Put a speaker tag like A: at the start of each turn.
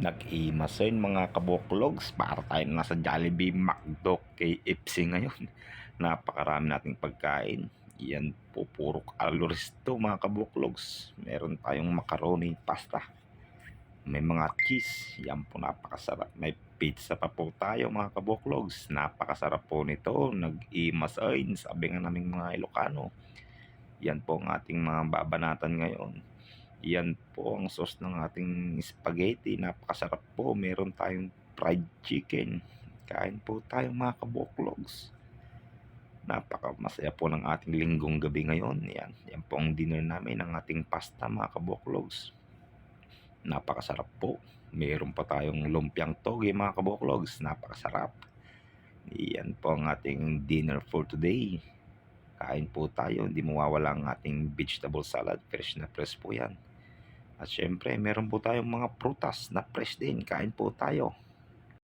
A: Nag-imasin mga kabuklogs para tayo nasa Jollibee, McDo, KFC ngayon. Napakarami nating pagkain. Yan po, puro calories to mga kabuklogs. Meron tayong macaroni, pasta. May mga cheese. Yan po, napakasarap. May pizza pa po tayo mga kabuklogs. Napakasarap po nito. Nag-imasin, sabi nga naming mga Ilocano. Yan po ang ating mga babanatan ngayon. Yan po ang sauce ng ating spaghetti. Napakasarap po. Meron tayong fried chicken. Kain po tayo mga kabuklogs. Napakamasaya po ng ating linggong gabi ngayon. Yan po ang dinner namin ng ating pasta mga kabuklogs. Napakasarap po. Meron pa tayong lumpiang toge mga kabuklogs. Napakasarap. Yan po ang ating dinner for today. Kain po tayo. Hindi mawawala ang ating vegetable salad. Fresh na fresh po yan. At syempre, meron po tayong mga prutas na fresh din. Kain po tayo.